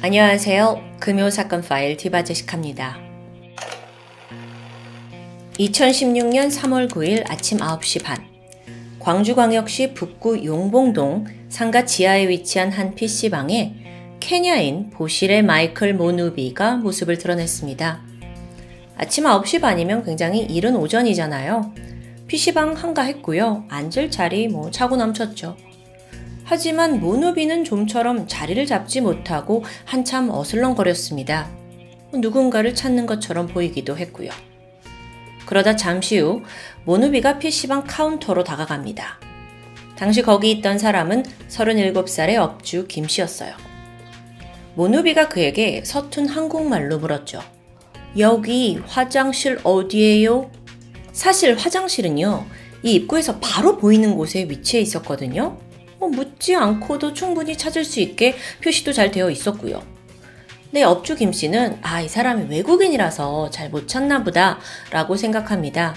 안녕하세요. 금요사건 파일 디바제식합니다. 2016년 3월 9일 아침 9시 반 광주광역시 북구 용봉동 상가 지하에 위치한 한 PC방에 케냐인 보실의 마이클 모누비가 모습을 드러냈습니다. 아침 9시 반이면 굉장히 이른 오전이잖아요. PC방 한가했고요. 앉을 자리 차고 넘쳤죠. 하지만 모누비는 좀처럼 자리를 잡지 못하고 한참 어슬렁거렸습니다. 누군가를 찾는 것처럼 보이기도 했고요. 그러다 잠시 후 모누비가 PC방 카운터로 다가갑니다. 당시 거기 있던 사람은 37살의 업주 김씨였어요. 모누비가 그에게 서툰 한국말로 물었죠. 여기 화장실 어디예요? 사실 화장실은요, 이 입구에서 바로 보이는 곳에 위치해 있었거든요. 묻지 않고도 충분히 찾을 수 있게 표시도 잘 되어 있었고요. 네, 업주 김씨는 이 사람이 외국인이라서 잘 못 찾나 보다 라고 생각합니다.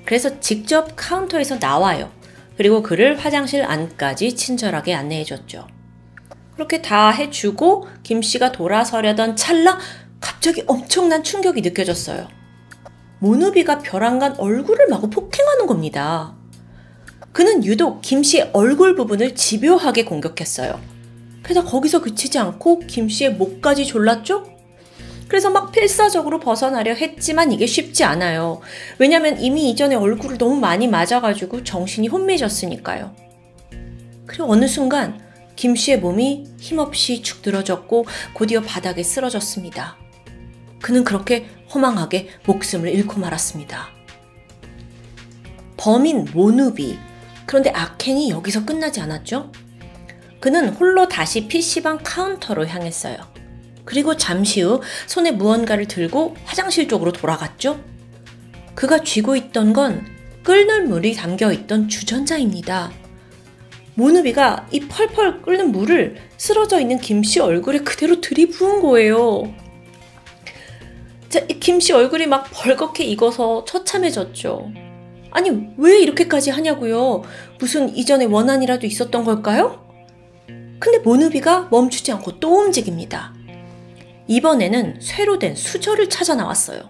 그래서 직접 카운터에서 나와요. 그리고 그를 화장실 안까지 친절하게 안내해줬죠. 그렇게 다 해주고 김씨가 돌아서려던 찰나 갑자기 엄청난 충격이 느껴졌어요. 모누비가 벼랑간 얼굴을 마구 폭행하는 겁니다. 그는 유독 김씨의 얼굴 부분을 집요하게 공격했어요. 그래서 거기서 그치지 않고 김씨의 목까지 졸랐죠? 그래서 막 필사적으로 벗어나려 했지만 이게 쉽지 않아요. 왜냐면 이미 이전에 얼굴을 너무 많이 맞아가지고 정신이 혼미해졌으니까요. 그리고 어느 순간 김씨의 몸이 힘없이 축 늘어졌고 곧이어 바닥에 쓰러졌습니다. 그는 그렇게 허망하게 목숨을 잃고 말았습니다. 범인 모누비. 그런데 악행이 여기서 끝나지 않았죠? 그는 홀로 다시 PC방 카운터로 향했어요. 그리고 잠시 후 손에 무언가를 들고 화장실 쪽으로 돌아갔죠? 그가 쥐고 있던 건 끓는 물이 담겨있던 주전자입니다. 모누비가 이 펄펄 끓는 물을 쓰러져 있는 김씨 얼굴에 그대로 들이부은 거예요. 자, 이 김씨 얼굴이 막 벌겋게 익어서 처참해졌죠. 아니, 왜 이렇게까지 하냐고요? 무슨 이전에 원한이라도 있었던 걸까요? 근데 모누비가 멈추지 않고 또 움직입니다. 이번에는 쇠로 된 수저를 찾아 나왔어요.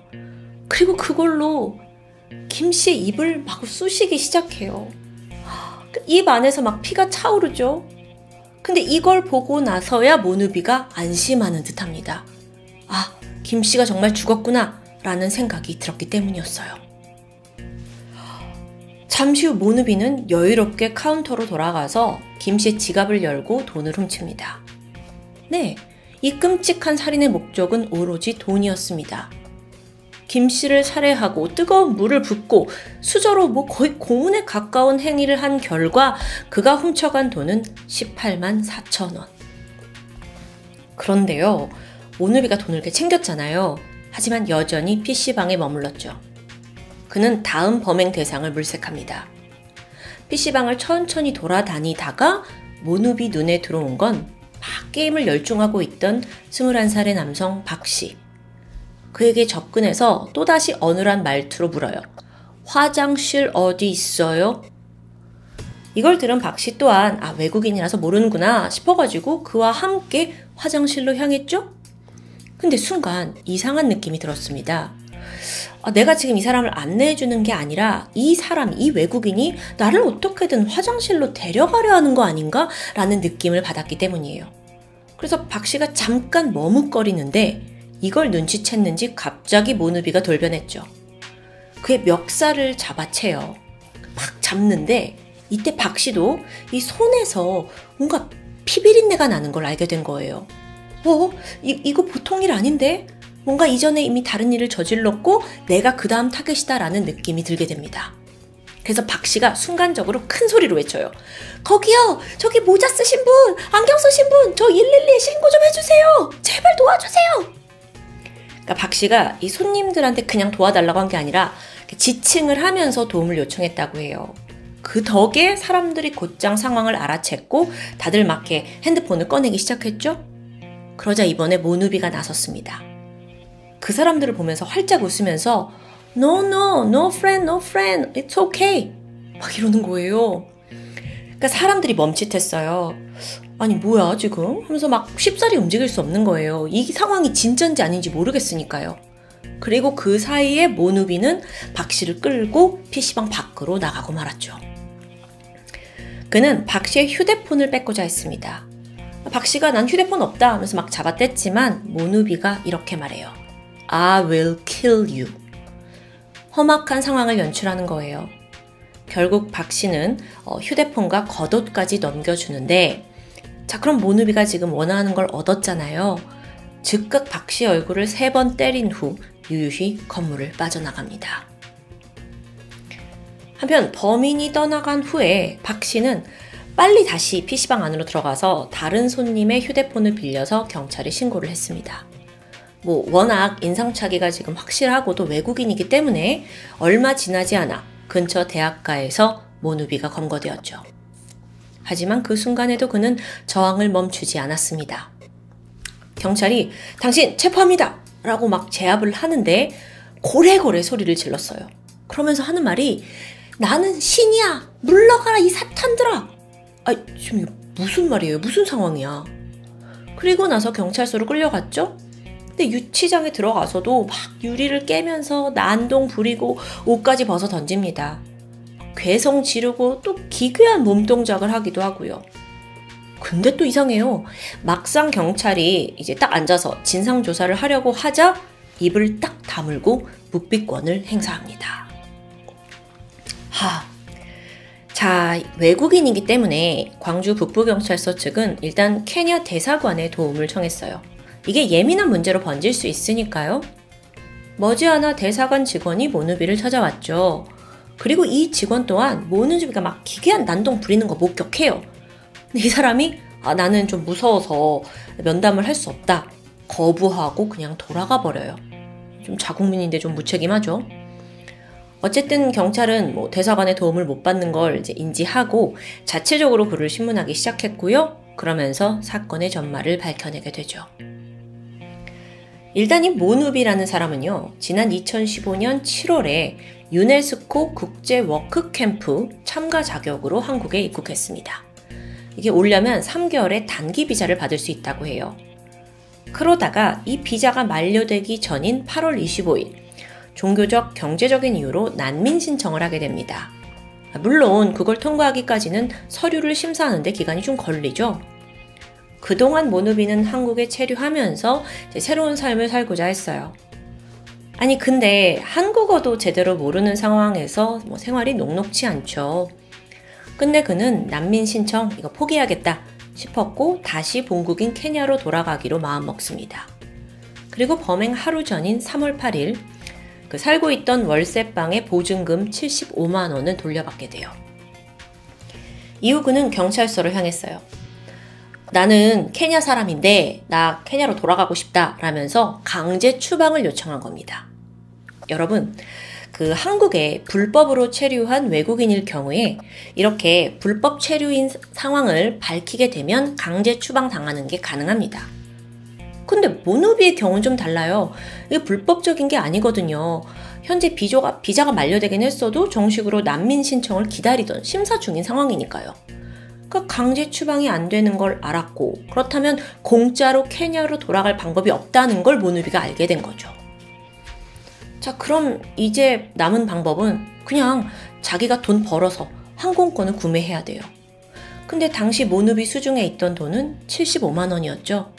그리고 그걸로 김씨의 입을 마구 쑤시기 시작해요. 입 안에서 막 피가 차오르죠. 근데 이걸 보고 나서야 모누비가 안심하는 듯합니다. 김씨가 정말 죽었구나 라는 생각이 들었기 때문이었어요. 잠시 후 모누비는 여유롭게 카운터로 돌아가서 김씨의 지갑을 열고 돈을 훔칩니다. 네, 이 끔찍한 살인의 목적은 오로지 돈이었습니다. 김씨를 살해하고 뜨거운 물을 붓고 수저로 거의 고문에 가까운 행위를 한 결과 그가 훔쳐간 돈은 18만 4천 원. 그런데요, 모누비가 돈을 이렇게 챙겼잖아요. 하지만 여전히 PC방에 머물렀죠. 그는 다음 범행 대상을 물색합니다. PC방을 천천히 돌아다니다가 모누비 눈에 들어온 건 막 게임을 열중하고 있던 21살의 남성 박씨. 그에게 접근해서 또다시 어눌한 말투로 물어요. 화장실 어디 있어요? 이걸 들은 박씨 또한 외국인이라서 모르는구나 싶어가지고 그와 함께 화장실로 향했죠? 근데 순간 이상한 느낌이 들었습니다. 내가 지금 이 사람을 안내해주는 게 아니라 이 외국인이 나를 어떻게든 화장실로 데려가려 하는 거 아닌가? 라는 느낌을 받았기 때문이에요. 그래서 박씨가 잠깐 머뭇거리는데 이걸 눈치챘는지 갑자기 모누비가 돌변했죠. 그의 멱살을 잡아채요. 막 잡는데 이때 박씨도 이 손에서 뭔가 피비린내가 나는 걸 알게 된 거예요. 이거 보통 일 아닌데? 뭔가 이전에 이미 다른 일을 저질렀고 내가 그 다음 타겟이다라는 느낌이 들게 됩니다. 그래서 박씨가 순간적으로 큰 소리로 외쳐요. 거기요! 저기 모자 쓰신 분! 안경 쓰신 분! 저 112에 신고 좀 해주세요! 제발 도와주세요! 그러니까 박씨가 이 손님들한테 그냥 도와달라고 한 게 아니라 지칭을 하면서 도움을 요청했다고 해요. 그 덕에 사람들이 곧장 상황을 알아챘고 다들 막 핸드폰을 꺼내기 시작했죠. 그러자 이번에 모누비가 나섰습니다. 그 사람들을 보면서 활짝 웃으면서 No friend, it's okay 막 이러는 거예요. 그러니까 사람들이 멈칫했어요. 아니 뭐야 지금? 하면서 막 쉽사리 움직일 수 없는 거예요. 이 상황이 진짜인지 아닌지 모르겠으니까요. 그리고 그 사이에 모누비는 박 씨를 끌고 PC방 밖으로 나가고 말았죠. 그는 박 씨의 휴대폰을 뺏고자 했습니다. 박 씨가 난 휴대폰 없다 하면서 막 잡아뗐지만 모누비가 이렇게 말해요. I will kill you. 험악한 상황을 연출하는 거예요. 결국 박 씨는 휴대폰과 겉옷까지 넘겨주는데 자 그럼 모누비가 지금 원하는 걸 얻었잖아요. 즉각 박 씨 얼굴을 3번 때린 후 유유히 건물을 빠져나갑니다. 한편 범인이 떠나간 후에 박 씨는 빨리 다시 PC방 안으로 들어가서 다른 손님의 휴대폰을 빌려서 경찰에 신고를 했습니다. 워낙 인상착의가 지금 확실하고 또 외국인이기 때문에 얼마 지나지 않아 근처 대학가에서 모누비가 검거되었죠. 하지만 그 순간에도 그는 저항을 멈추지 않았습니다. 경찰이 당신 체포합니다! 라고 막 제압을 하는데 고래고래 소리를 질렀어요. 그러면서 하는 말이 나는 신이야! 물러가라 이 사탄들아! 지금 이게 무슨 말이에요? 무슨 상황이야? 그리고 나서 경찰서로 끌려갔죠? 근데 유치장에 들어가서도 막 유리를 깨면서 난동 부리고 옷까지 벗어 던집니다. 괴성 지르고 또 기괴한 몸동작을 하기도 하고요. 근데 또 이상해요. 막상 경찰이 이제 딱 앉아서 진상조사를 하려고 하자 입을 딱 다물고 묵비권을 행사합니다. 자, 외국인이기 때문에 광주 북부경찰서 측은 일단 케냐 대사관에 도움을 청했어요. 이게 예민한 문제로 번질 수 있으니까요. 머지않아 대사관 직원이 모누비를 찾아왔죠. 그리고 이 직원 또한 모누비가 막 기괴한 난동 부리는 거 목격해요. 근데 이 사람이 나는 좀 무서워서 면담을 할 수 없다. 거부하고 그냥 돌아가 버려요. 좀 자국민인데 좀 무책임하죠. 어쨌든 경찰은 대사관의 도움을 못 받는 걸 이제 인지하고 자체적으로 그를 신문하기 시작했고요. 그러면서 사건의 전말을 밝혀내게 되죠. 일단 이 모누비라는 사람은요. 지난 2015년 7월에 유네스코 국제 워크캠프 참가 자격으로 한국에 입국했습니다. 이게 오려면 3개월의 단기 비자를 받을 수 있다고 해요. 그러다가 이 비자가 만료되기 전인 8월 25일 종교적, 경제적인 이유로 난민 신청을 하게 됩니다. 물론 그걸 통과하기까지는 서류를 심사하는데 기간이 좀 걸리죠. 그동안 모누비는 한국에 체류하면서 새로운 삶을 살고자 했어요. 아니 근데 한국어도 제대로 모르는 상황에서 생활이 녹록치 않죠. 근데 그는 난민 신청 이거 포기하겠다 싶었고 다시 본국인 케냐로 돌아가기로 마음먹습니다. 그리고 범행 하루 전인 3월 8일 그 살고 있던 월세방의 보증금 75만 원을 돌려받게 돼요. 이후 그는 경찰서를 향했어요. 나는 케냐 사람인데 나 케냐로 돌아가고 싶다 라면서 강제 추방을 요청한 겁니다. 여러분, 그 한국에 불법으로 체류한 외국인일 경우에 이렇게 불법 체류인 상황을 밝히게 되면 강제 추방 당하는 게 가능합니다. 근데 모누비의 경우는 좀 달라요. 이게 불법적인 게 아니거든요. 현재 비자가 만료되긴 했어도 정식으로 난민 신청을 기다리던 심사 중인 상황이니까요. 그러니까 강제 추방이 안 되는 걸 알았고 그렇다면 공짜로 케냐로 돌아갈 방법이 없다는 걸 모누비가 알게 된 거죠. 자, 그럼 이제 남은 방법은 그냥 자기가 돈 벌어서 항공권을 구매해야 돼요. 근데 당시 모누비 수중에 있던 돈은 75만 원이었죠.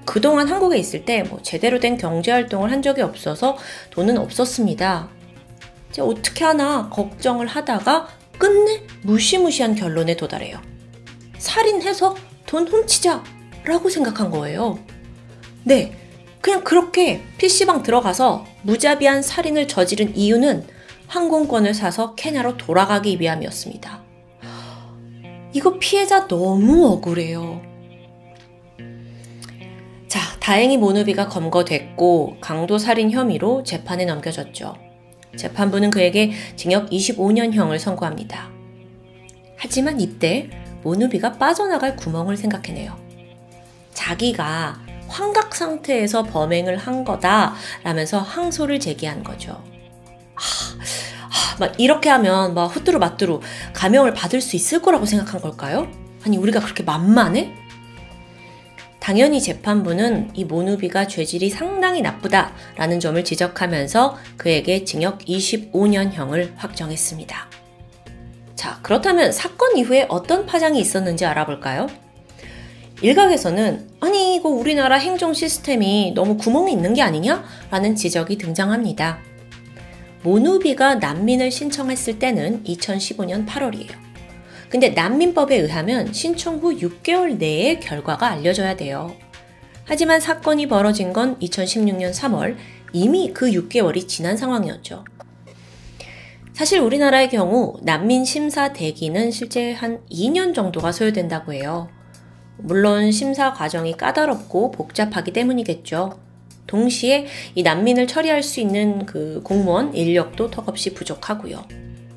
그동안 한국에 있을 때 제대로 된 경제활동을 한 적이 없어서 돈은 없었습니다. 이제 어떻게 하나 걱정을 하다가 끝내 무시무시한 결론에 도달해요. 살인해서 돈 훔치자 라고 생각한 거예요. 네, 그냥 그렇게 PC방 들어가서 무자비한 살인을 저지른 이유는 항공권을 사서 케냐로 돌아가기 위함이었습니다. 이거 피해자 너무 억울해요. 자, 다행히 모누비가 검거됐고 강도살인 혐의로 재판에 넘겨졌죠. 재판부는 그에게 징역 25년형을 선고합니다. 하지만 이때 모누비가 빠져나갈 구멍을 생각해내요. 자기가 환각 상태에서 범행을 한 거다 라면서 항소를 제기한 거죠. 막 이렇게 하면 막 후뚜루마뚜루 감형을 받을 수 있을 거라고 생각한 걸까요? 아니 우리가 그렇게 만만해? 당연히 재판부는 이 모누비가 죄질이 상당히 나쁘다라는 점을 지적하면서 그에게 징역 25년형을 확정했습니다. 자, 그렇다면 사건 이후에 어떤 파장이 있었는지 알아볼까요? 일각에서는 아니 이거 우리나라 행정 시스템이 너무 구멍이 있는 게 아니냐? 라는 지적이 등장합니다. 모누비가 난민을 신청했을 때는 2015년 8월이에요. 근데 난민법에 의하면 신청 후 6개월 내에 결과가 알려져야 돼요. 하지만 사건이 벌어진 건 2016년 3월, 이미 그 6개월이 지난 상황이었죠. 사실 우리나라의 경우 난민 심사 대기는 실제 한 2년 정도가 소요된다고 해요. 물론 심사 과정이 까다롭고 복잡하기 때문이겠죠. 동시에 이 난민을 처리할 수 있는 그 공무원 인력도 턱없이 부족하고요.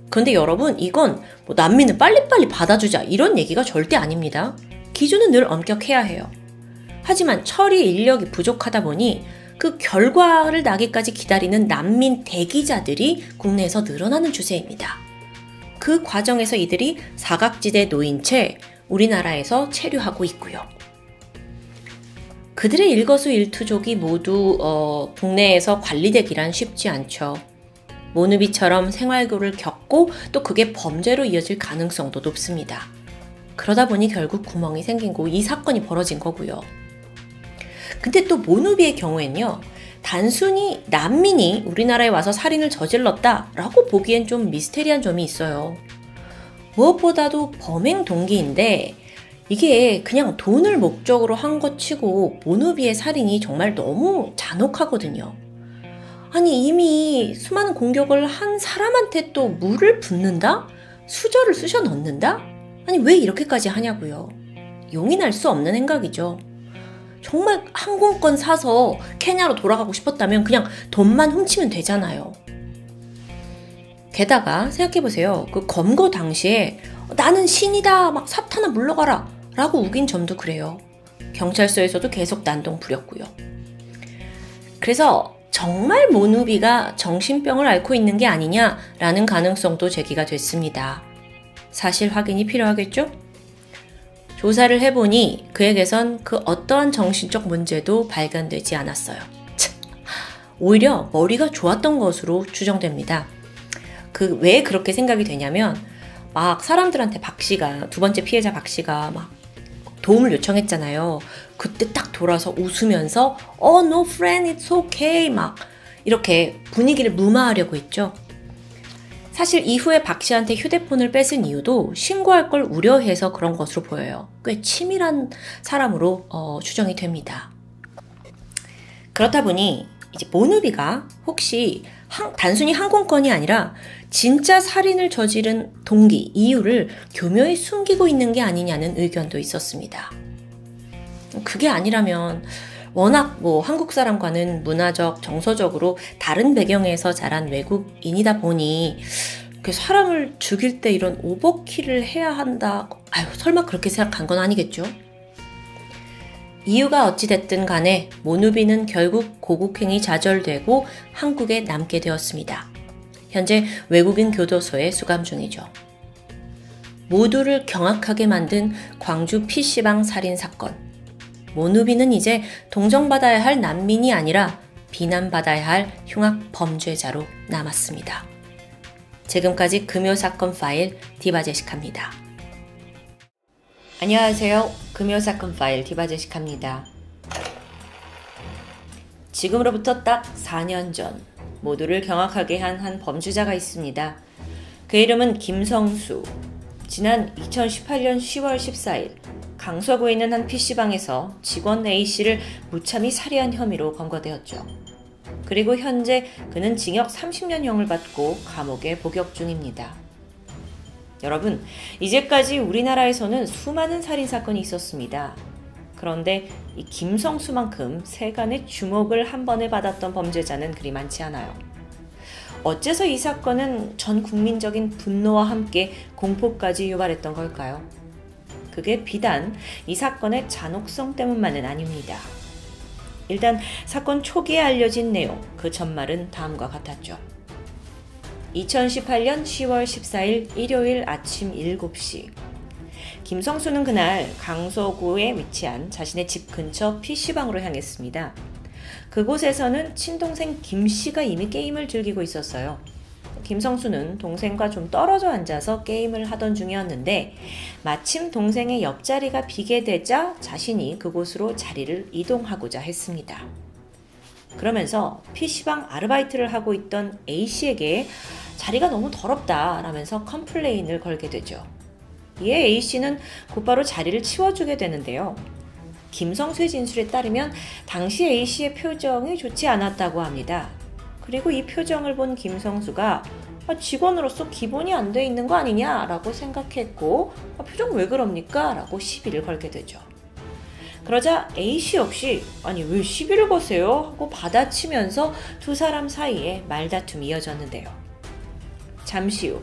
그런데 여러분, 이건 뭐 난민을 빨리빨리 받아주자 이런 얘기가 절대 아닙니다. 기준은 늘 엄격해야 해요. 하지만 처리 인력이 부족하다 보니 그 결과를 나기까지 기다리는 난민 대기자들이 국내에서 늘어나는 추세입니다. 그 과정에서 이들이 사각지대에 놓인 채 우리나라에서 체류하고 있고요. 그들의 일거수일투족이 모두 국내에서 관리되기란 쉽지 않죠. 모누비처럼 생활고를 겪고 또 그게 범죄로 이어질 가능성도 높습니다. 그러다 보니 결국 구멍이 생긴 거 이 사건이 벌어진 거고요. 근데 또 모누비의 경우엔요. 단순히 난민이 우리나라에 와서 살인을 저질렀다라고 보기엔 좀 미스테리한 점이 있어요. 무엇보다도 범행 동기인데 이게 그냥 돈을 목적으로 한 것 치고 모누비의 살인이 정말 너무 잔혹하거든요. 아니 이미 수많은 공격을 한 사람한테 또 물을 붓는다? 수저를 쑤셔 넣는다? 아니 왜 이렇게까지 하냐고요. 용인할 수 없는 행각이죠. 정말 항공권 사서 케냐로 돌아가고 싶었다면 그냥 돈만 훔치면 되잖아요. 게다가 생각해보세요. 그 검거 당시에 나는 신이다 막 사탄아 물러가라 라고 우긴 점도 그래요. 경찰서에서도 계속 난동 부렸고요. 그래서 정말 모누비가 정신병을 앓고 있는 게 아니냐라는 가능성도 제기가 됐습니다. 사실 확인이 필요하겠죠? 조사를 해보니 그에게선 그 어떠한 정신적 문제도 발견되지 않았어요. 오히려 머리가 좋았던 것으로 추정됩니다. 왜 그렇게 생각이 되냐면 막 사람들한테 박씨가 두 번째 피해자 박씨가 막 도움을 요청했잖아요. 그때 딱 돌아서 웃으면서 no friend, it's okay 막 이렇게 분위기를 무마하려고 했죠. 사실 이후에 박씨한테 휴대폰을 뺏은 이유도 신고할 걸 우려해서 그런 것으로 보여요. 꽤 치밀한 사람으로 추정이 됩니다. 그렇다 보니 이제 모누비가 혹시 단순히 항공권이 아니라 진짜 살인을 저지른 동기, 이유를 교묘히 숨기고 있는 게 아니냐는 의견도 있었습니다. 그게 아니라면 워낙 한국 사람과는 문화적, 정서적으로 다른 배경에서 자란 외국인이다 보니 사람을 죽일 때 이런 오버킬을 해야 한다. 설마 그렇게 생각한 건 아니겠죠? 이유가 어찌됐든 간에 모누비는 결국 고국행이 좌절되고 한국에 남게 되었습니다. 현재 외국인 교도소에 수감 중이죠. 모두를 경악하게 만든 광주 PC방 살인 사건. 모누비는 이제 동정받아야 할 난민이 아니라 비난받아야 할 흉악 범죄자로 남았습니다. 지금까지 금요사건 파일 디바제시카입니다. 안녕하세요. 금요사건 파일 디바제시카입니다. 지금으로부터 딱 4년 전 모두를 경악하게 한 범죄자가 있습니다. 그 이름은 김성수. 지난 2018년 10월 14일 강서구에 있는 한 PC방에서 직원 A씨를 무참히 살해한 혐의로 검거되었죠. 그리고 현재 그는 징역 30년형을 받고 감옥에 복역 중입니다. 여러분, 이제까지 우리나라에서는 수많은 살인사건이 있었습니다. 그런데 이 김성수만큼 세간의 주목을 한 번에 받았던 범죄자는 그리 많지 않아요. 어째서 이 사건은 전 국민적인 분노와 함께 공포까지 유발했던 걸까요? 그게 비단 이 사건의 잔혹성 때문만은 아닙니다. 일단 사건 초기에 알려진 내용, 그 전말은 다음과 같았죠. 2018년 10월 14일 일요일 아침 7시 김성수는 그날 강서구에 위치한 자신의 집 근처 PC방으로 향했습니다. 그곳에서는 친동생 김씨가 이미 게임을 즐기고 있었어요. 김성수는 동생과 좀 떨어져 앉아서 게임을 하던 중이었는데 마침 동생의 옆자리가 비게 되자 자신이 그곳으로 자리를 이동하고자 했습니다. 그러면서 PC방 아르바이트를 하고 있던 A씨에게 자리가 너무 더럽다 라면서 컴플레인을 걸게 되죠. 이에 A씨는 곧바로 자리를 치워주게 되는데요. 김성수의 진술에 따르면 당시 A씨의 표정이 좋지 않았다고 합니다. 그리고 이 표정을 본 김성수가 직원으로서 기본이 안 돼 있는 거 아니냐 라고 생각했고 표정 왜 그럽니까? 라고 시비를 걸게 되죠. 그러자 A씨 역시 아니 왜 시비를 거세요? 하고 받아치면서 두 사람 사이에 말다툼이 이어졌는데요. 잠시 후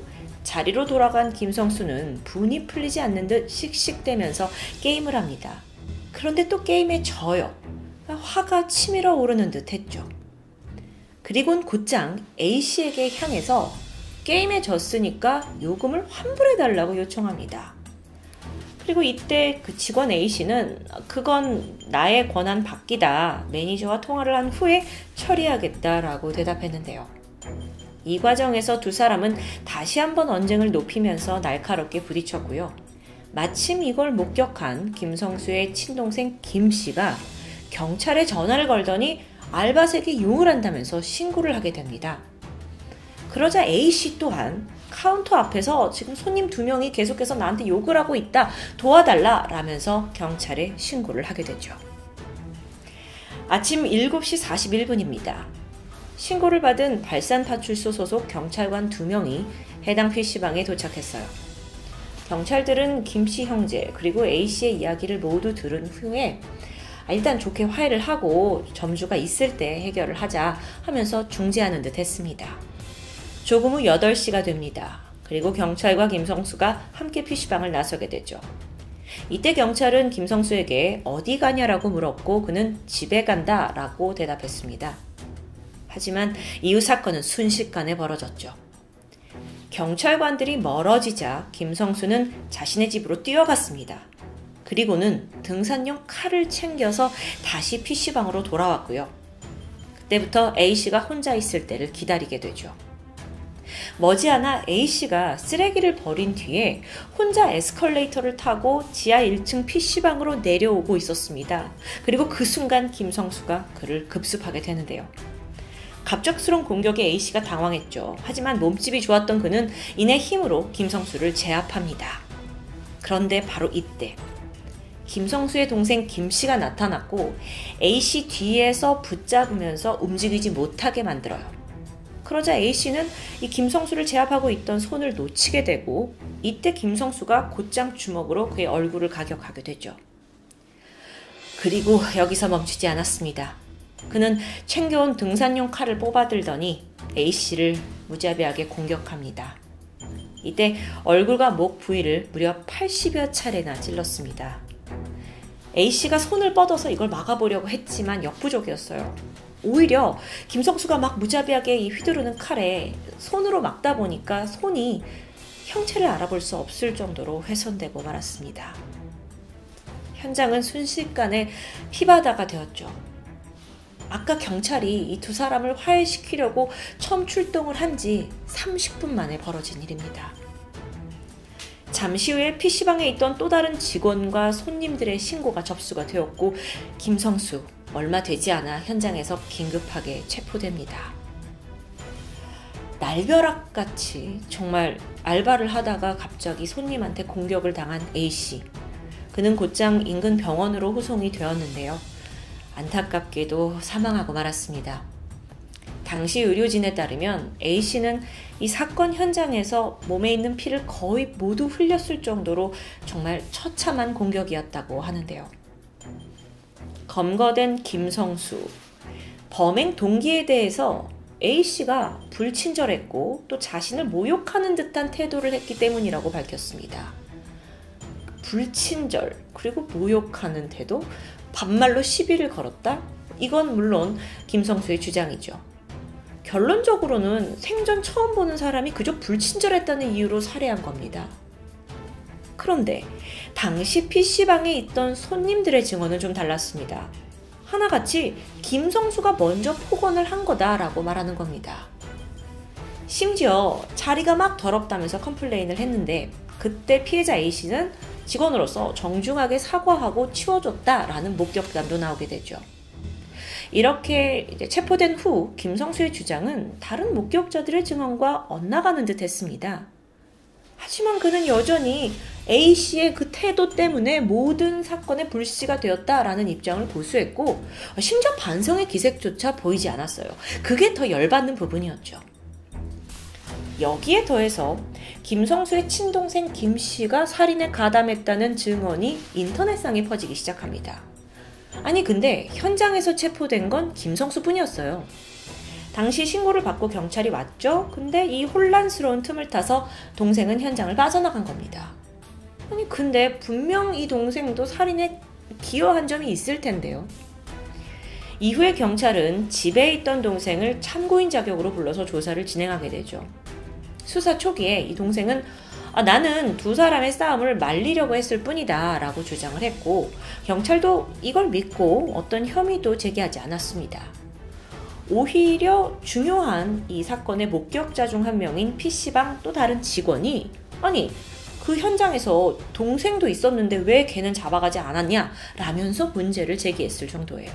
자리로 돌아간 김성수는 분이 풀리지 않는 듯 씩씩대면서 게임을 합니다. 그런데 또 게임에 져요. 화가 치밀어 오르는 듯 했죠. 그리고는 곧장 A씨에게 향해서 게임에 졌으니까 요금을 환불해달라고 요청합니다. 그리고 이때 그 직원 A씨는 그건 나의 권한 밖이다. 매니저와 통화를 한 후에 처리하겠다라고 대답했는데요. 이 과정에서 두 사람은 다시 한번 언쟁을 높이면서 날카롭게 부딪혔고요. 마침 이걸 목격한 김성수의 친동생 김씨가 경찰에 전화를 걸더니 알바생에게 욕을 한다면서 신고를 하게 됩니다. 그러자 A씨 또한 카운터 앞에서 지금 손님 2명이 계속해서 나한테 욕을 하고 있다. 도와달라 라면서 경찰에 신고를 하게 되죠. 아침 7시 41분입니다. 신고를 받은 발산파출소 소속 경찰관 2명이 해당 PC방에 도착했어요. 경찰들은 김씨 형제 그리고 A씨의 이야기를 모두 들은 후에 일단 좋게 화해를 하고 점주가 있을 때 해결을 하자 하면서 중재하는 듯 했습니다. 조금 후 8시가 됩니다. 그리고 경찰과 김성수가 함께 PC방을 나서게 되죠. 이때 경찰은 김성수에게 어디 가냐라고 물었고 그는 집에 간다 라고 대답했습니다. 하지만 이후 사건은 순식간에 벌어졌죠. 경찰관들이 멀어지자 김성수는 자신의 집으로 뛰어갔습니다. 그리고는 등산용 칼을 챙겨서 다시 PC방으로 돌아왔고요. 그때부터 A씨가 혼자 있을 때를 기다리게 되죠. 머지않아 A씨가 쓰레기를 버린 뒤에 혼자 에스컬레이터를 타고 지하 1층 PC방으로 내려오고 있었습니다. 그리고 그 순간 김성수가 그를 급습하게 되는데요. 갑작스러운 공격에 A씨가 당황했죠. 하지만 몸집이 좋았던 그는 이내 힘으로 김성수를 제압합니다. 그런데 바로 이때 김성수의 동생 김씨가 나타났고 A씨 뒤에서 붙잡으면서 움직이지 못하게 만들어요. 그러자 A씨는 이 김성수를 제압하고 있던 손을 놓치게 되고 이때 김성수가 곧장 주먹으로 그의 얼굴을 가격하게 되죠. 그리고 여기서 멈추지 않았습니다. 그는 챙겨온 등산용 칼을 뽑아들더니 A씨를 무자비하게 공격합니다. 이때 얼굴과 목 부위를 무려 80여 차례나 찔렀습니다. A씨가 손을 뻗어서 이걸 막아보려고 했지만 역부족이었어요. 오히려 김성수가 막 무자비하게 이 휘두르는 칼에 손으로 막다 보니까 손이 형체를 알아볼 수 없을 정도로 훼손되고 말았습니다. 현장은 순식간에 피바다가 되었죠. 아까 경찰이 이 두 사람을 화해시키려고 처음 출동을 한 지 30분 만에 벌어진 일입니다. 잠시 후에 PC방에 있던 또 다른 직원과 손님들의 신고가 접수가 되었고 김성수 얼마 되지 않아 현장에서 긴급하게 체포됩니다. 날벼락같이 정말 알바를 하다가 갑자기 손님한테 공격을 당한 A씨. 그는 곧장 인근 병원으로 후송이 되었는데요. 안타깝게도 사망하고 말았습니다. 당시 의료진에 따르면 A씨는 이 사건 현장에서 몸에 있는 피를 거의 모두 흘렸을 정도로 정말 처참한 공격이었다고 하는데요. 검거된 김성수, 범행 동기에 대해서 A씨가 불친절했고 또 자신을 모욕하는 듯한 태도를 했기 때문이라고 밝혔습니다. 불친절 그리고 모욕하는 태도, 반말로 시비를 걸었다? 이건 물론 김성수의 주장이죠. 결론적으로는 생전 처음 보는 사람이 그저 불친절했다는 이유로 살해한 겁니다. 그런데 당시 PC방에 있던 손님들의 증언은 좀 달랐습니다. 하나같이 김성수가 먼저 폭언을 한 거다라고 말하는 겁니다. 심지어 자리가 막 더럽다면서 컴플레인을 했는데 그때 피해자 A씨는 직원으로서 정중하게 사과하고 치워줬다라는 목격담도 나오게 되죠. 이렇게 이제 체포된 후 김성수의 주장은 다른 목격자들의 증언과 엇나가는 듯 했습니다. 하지만 그는 여전히 A씨의 그 태도 때문에 모든 사건의 불씨가 되었다라는 입장을 고수했고 심지어 반성의 기색조차 보이지 않았어요. 그게 더 열받는 부분이었죠. 여기에 더해서 김성수의 친동생 김씨가 살인에 가담했다는 증언이 인터넷상에 퍼지기 시작합니다. 아니 근데 현장에서 체포된 건 김성수뿐이었어요. 당시 신고를 받고 경찰이 왔죠. 근데 이 혼란스러운 틈을 타서 동생은 현장을 빠져나간 겁니다. 아니 근데 분명 이 동생도 살인에 기여한 점이 있을 텐데요. 이후에 경찰은 집에 있던 동생을 참고인 자격으로 불러서 조사를 진행하게 되죠. 수사 초기에 이 동생은 나는 두 사람의 싸움을 말리려고 했을 뿐이다 라고 주장을 했고 경찰도 이걸 믿고 어떤 혐의도 제기하지 않았습니다. 오히려 중요한 이 사건의 목격자 중 한 명인 PC방 또 다른 직원이 아니 그 현장에서 동생도 있었는데 왜 걔는 잡아가지 않았냐 라면서 문제를 제기했을 정도예요.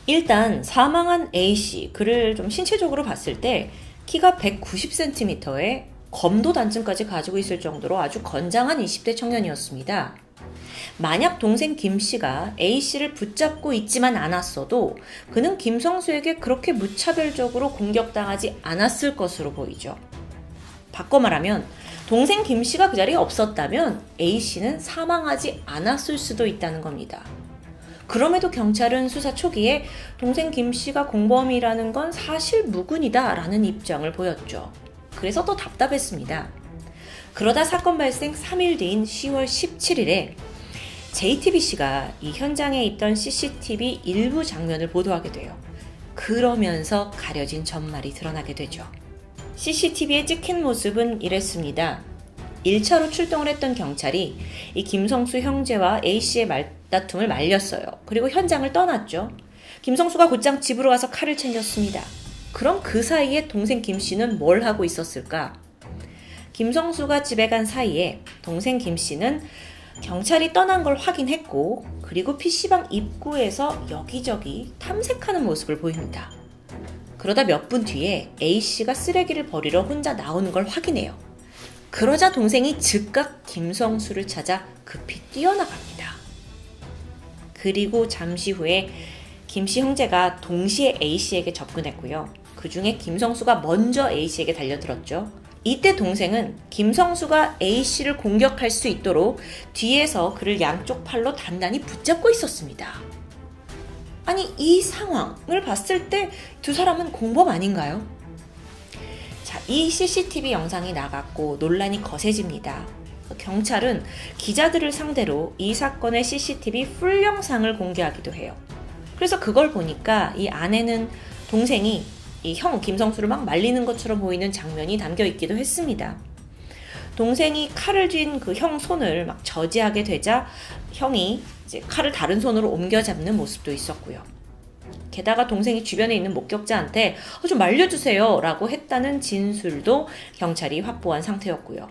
일단 사망한 A씨 그를 좀 신체적으로 봤을 때 키가 190cm에 검도 단증까지 가지고 있을 정도로 아주 건장한 20대 청년이었습니다. 만약 동생 김씨가 A씨를 붙잡고 있지만 않았어도 그는 김성수에게 그렇게 무차별적으로 공격당하지 않았을 것으로 보이죠. 바꿔 말하면 동생 김씨가 그 자리에 없었다면 A씨는 사망하지 않았을 수도 있다는 겁니다. 그럼에도 경찰은 수사 초기에 동생 김씨가 공범이라는 건 사실 무근이다 라는 입장을 보였죠. 그래서 더 답답했습니다. 그러다 사건 발생 3일 뒤인 10월 17일에 JTBC가 이 현장에 있던 CCTV 일부 장면을 보도하게 돼요. 그러면서 가려진 전말이 드러나게 되죠. CCTV에 찍힌 모습은 이랬습니다. 1차로 출동을 했던 경찰이 이 김성수 형제와 A씨의 말다툼을 말렸어요. 그리고 현장을 떠났죠. 김성수가 곧장 집으로 가서 칼을 챙겼습니다. 그럼 그 사이에 동생 김씨는 뭘 하고 있었을까? 김성수가 집에 간 사이에 동생 김씨는 경찰이 떠난 걸 확인했고 그리고 PC방 입구에서 여기저기 탐색하는 모습을 보입니다. 그러다 몇 분 뒤에 A씨가 쓰레기를 버리러 혼자 나오는 걸 확인해요. 그러자 동생이 즉각 김성수를 찾아 급히 뛰어나갑니다. 그리고 잠시 후에 김씨 형제가 동시에 A씨에게 접근했고요. 그 중에 김성수가 먼저 A씨에게 달려들었죠. 이때 동생은 김성수가 A씨를 공격할 수 있도록 뒤에서 그를 양쪽 팔로 단단히 붙잡고 있었습니다. 아니 이 상황을 봤을 때 두 사람은 공범 아닌가요? 자, 이 CCTV 영상이 나갔고 논란이 거세집니다. 경찰은 기자들을 상대로 이 사건의 CCTV 풀 영상을 공개하기도 해요. 그래서 그걸 보니까 이 안에는 동생이 이 형 김성수를 막 말리는 것처럼 보이는 장면이 담겨 있기도 했습니다. 동생이 칼을 쥔 그 형 손을 막 저지하게 되자 형이 이제 칼을 다른 손으로 옮겨 잡는 모습도 있었고요. 게다가 동생이 주변에 있는 목격자한테 좀 말려주세요 라고 했다는 진술도 경찰이 확보한 상태였고요.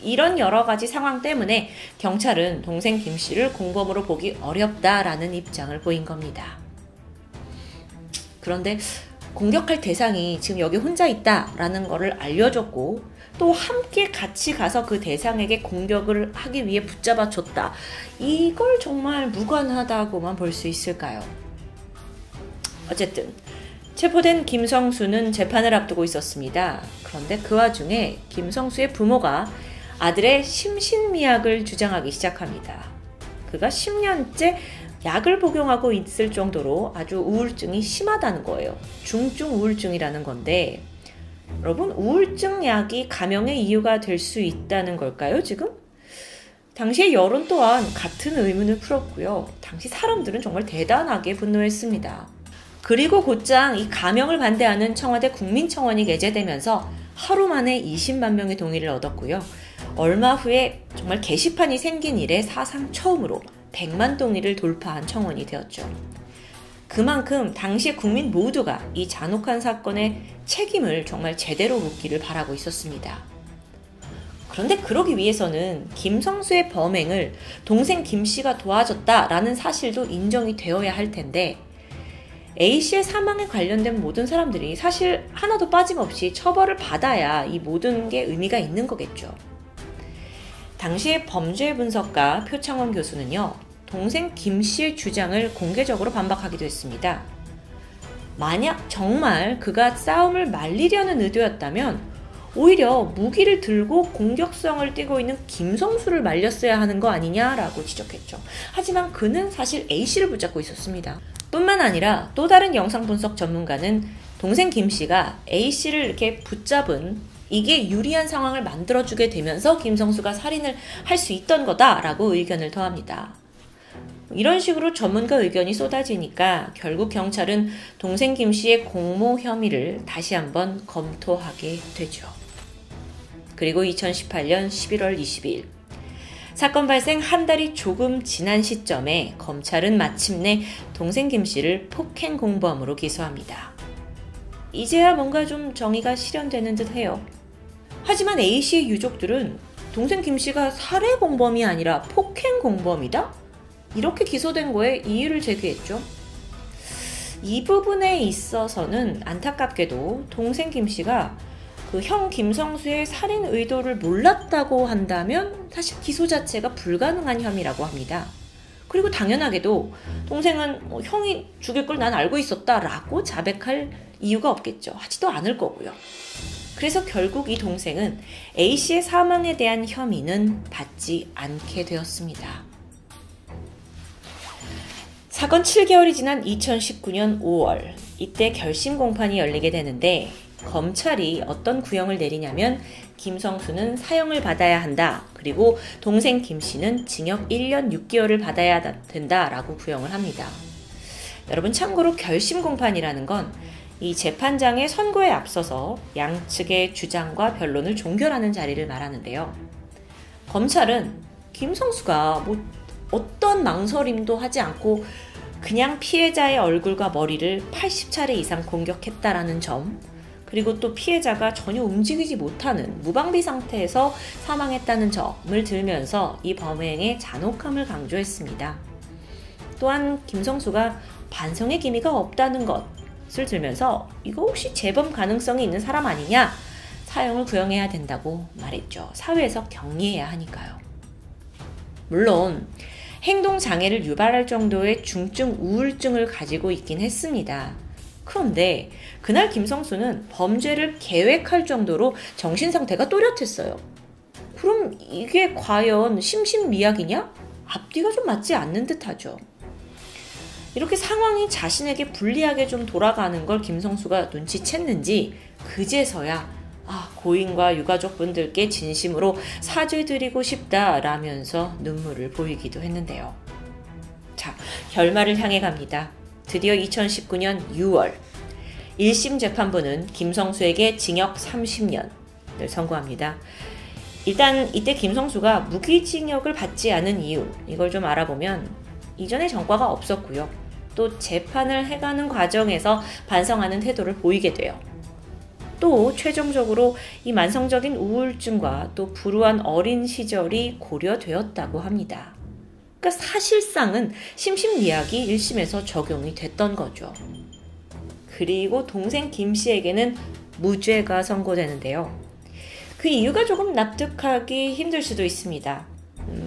이런 여러 가지 상황 때문에 경찰은 동생 김씨를 공범으로 보기 어렵다라는 입장을 보인 겁니다. 그런데 공격할 대상이 지금 여기 혼자 있다라는 거를 알려줬고 또 함께 같이 가서 그 대상에게 공격을 하기 위해 붙잡아 줬다. 이걸 정말 무관하다고만 볼 수 있을까요? 어쨌든 체포된 김성수는 재판을 앞두고 있었습니다. 그런데 그 와중에 김성수의 부모가 아들의 심신미약을 주장하기 시작합니다. 그가 10년째 약을 복용하고 있을 정도로 아주 우울증이 심하다는 거예요. 중증 우울증이라는 건데 여러분 우울증 약이 감형의 이유가 될 수 있다는 걸까요 지금? 당시의 여론 또한 같은 의문을 풀었고요. 당시 사람들은 정말 대단하게 분노했습니다. 그리고 곧장 이 감형을 반대하는 청와대 국민청원이 게재되면서 하루 만에 20만 명의 동의를 얻었고요. 얼마 후에 정말 게시판이 생긴 이래 사상 처음으로 100만 동의를 돌파한 청원이 되었죠. 그만큼 당시 국민 모두가 이 잔혹한 사건의 책임을 정말 제대로 묻기를 바라고 있었습니다. 그런데 그러기 위해서는 김성수의 범행을 동생 김씨가 도와줬다라는 사실도 인정이 되어야 할 텐데 A씨의 사망에 관련된 모든 사람들이 사실 하나도 빠짐없이 처벌을 받아야 이 모든 게 의미가 있는 거겠죠. 당시의 범죄 분석가 표창원 교수는요, 동생 김씨의 주장을 공개적으로 반박하기도 했습니다. 만약 정말 그가 싸움을 말리려는 의도였다면 오히려 무기를 들고 공격성을 띠고 있는 김성수를 말렸어야 하는 거 아니냐라고 지적했죠. 하지만 그는 사실 A씨를 붙잡고 있었습니다. 뿐만 아니라 또 다른 영상 분석 전문가는 동생 김씨가 A씨를 이렇게 붙잡은 이게 유리한 상황을 만들어주게 되면서 김성수가 살인을 할 수 있던 거다라고 의견을 더합니다. 이런 식으로 전문가 의견이 쏟아지니까 결국 경찰은 동생 김씨의 공모 혐의를 다시 한번 검토하게 되죠. 그리고 2018년 11월 22일 사건 발생 한 달이 조금 지난 시점에 검찰은 마침내 동생 김씨를 폭행 공범으로 기소합니다. 이제야 뭔가 좀 정의가 실현되는 듯해요. 하지만 A씨의 유족들은 동생 김씨가 살해 공범이 아니라 폭행 공범이다? 이렇게 기소된 거에 이의를 제기했죠. 이 부분에 있어서는 안타깝게도 동생 김씨가 그 형 김성수의 살인 의도를 몰랐다고 한다면 사실 기소 자체가 불가능한 혐의라고 합니다. 그리고 당연하게도 동생은 형이 죽일 걸 난 알고 있었다라고 자백할 이유가 없겠죠. 하지도 않을 거고요. 그래서 결국 이 동생은 A씨의 사망에 대한 혐의는 받지 않게 되었습니다. 사건 7개월이 지난 2019년 5월, 이때 결심 공판이 열리게 되는데 검찰이 어떤 구형을 내리냐면 김성수는 사형을 받아야 한다. 그리고 동생 김씨는 징역 1년 6개월을 받아야 된다라고 구형을 합니다. 여러분 참고로 결심 공판이라는 건 이 재판장의 선고에 앞서서 양측의 주장과 변론을 종결하는 자리를 말하는데요. 검찰은 김성수가 어떤 망설임도 하지 않고 그냥 피해자의 얼굴과 머리를 80차례 이상 공격했다라는 점, 그리고 또 피해자가 전혀 움직이지 못하는 무방비 상태에서 사망했다는 점을 들면서 이 범행의 잔혹함을 강조했습니다. 또한 김성수가 반성의 기미가 없다는 것을 들면서 이거 혹시 재범 가능성이 있는 사람 아니냐? 사형을 구형해야 된다고 말했죠. 사회에서 경계해야 하니까요. 물론 행동장애를 유발할 정도의 중증 우울증을 가지고 있긴 했습니다. 그런데 그날 김성수는 범죄를 계획할 정도로 정신상태가 또렷했어요. 그럼 이게 과연 심신미약이냐? 앞뒤가 좀 맞지 않는 듯하죠. 이렇게 상황이 자신에게 불리하게 좀 돌아가는 걸 김성수가 눈치챘는지 그제서야 고인과 유가족분들께 진심으로 사죄드리고 싶다라면서 눈물을 보이기도 했는데요. 자, 결말을 향해 갑니다. 드디어 2019년 6월 1심 재판부는 김성수에게 징역 30년을 선고합니다. 일단 이때 김성수가 무기징역을 받지 않은 이유, 이걸 좀 알아보면 이전에 전과가 없었고요. 또 재판을 해가는 과정에서 반성하는 태도를 보이게 돼요. 또 최종적으로 이 만성적인 우울증과 또 불우한 어린 시절이 고려되었다고 합니다. 그러니까 사실상은 심신미약이 1심에서 적용이 됐던 거죠. 그리고 동생 김씨에게는 무죄가 선고되는데요. 그 이유가 조금 납득하기 힘들 수도 있습니다.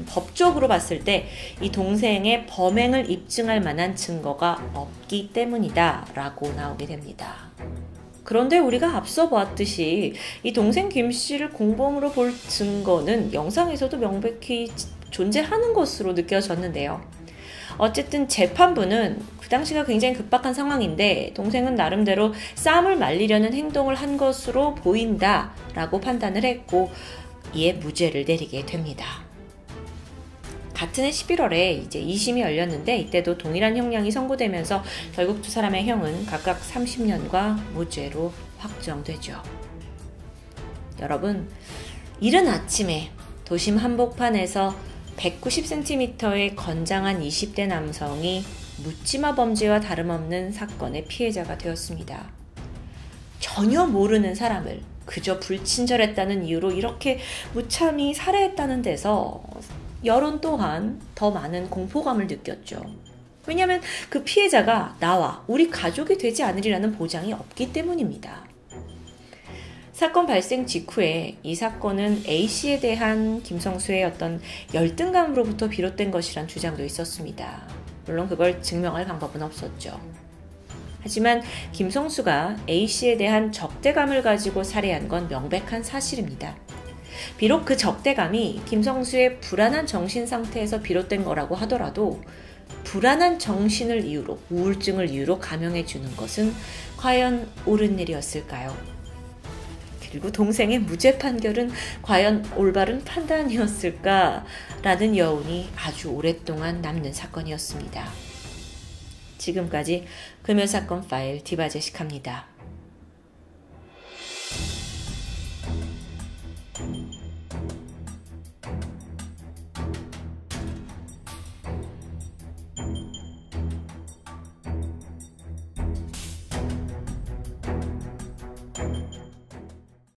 법적으로 봤을 때 이 동생의 범행을 입증할 만한 증거가 없기 때문이다 라고 나오게 됩니다. 그런데 우리가 앞서 보았듯이 이 동생 김씨를 공범으로 볼 증거는 영상에서도 명백히 존재하는 것으로 느껴졌는데요. 어쨌든 재판부는 그 당시가 굉장히 급박한 상황인데 동생은 나름대로 싸움을 말리려는 행동을 한 것으로 보인다라고 판단을 했고 이에 무죄를 내리게 됩니다. 같은 해 11월에 이제 2심이 열렸는데 이때도 동일한 형량이 선고되면서 결국 두 사람의 형은 각각 30년과 무죄로 확정되죠. 여러분, 이른 아침에 도심 한복판에서 190cm의 건장한 20대 남성이 묻지마 범죄와 다름없는 사건의 피해자가 되었습니다. 전혀 모르는 사람을 그저 불친절했다는 이유로 이렇게 무참히 살해했다는 데서 여론 또한 더 많은 공포감을 느꼈죠. 왜냐하면 그 피해자가 나와 우리 가족이 되지 않으리라는 보장이 없기 때문입니다. 사건 발생 직후에 이 사건은 A씨에 대한 김성수의 어떤 열등감으로부터 비롯된 것이란 주장도 있었습니다. 물론 그걸 증명할 방법은 없었죠. 하지만 김성수가 A씨에 대한 적대감을 가지고 살해한 건 명백한 사실입니다. 비록 그 적대감이 김성수의 불안한 정신 상태에서 비롯된 거라고 하더라도 불안한 정신을 이유로, 우울증을 이유로 감형해 주는 것은 과연 옳은 일이었을까요? 그리고 동생의 무죄 판결은 과연 올바른 판단이었을까라는 여운이 아주 오랫동안 남는 사건이었습니다. 지금까지 금요사건 파일 디바제식합니다.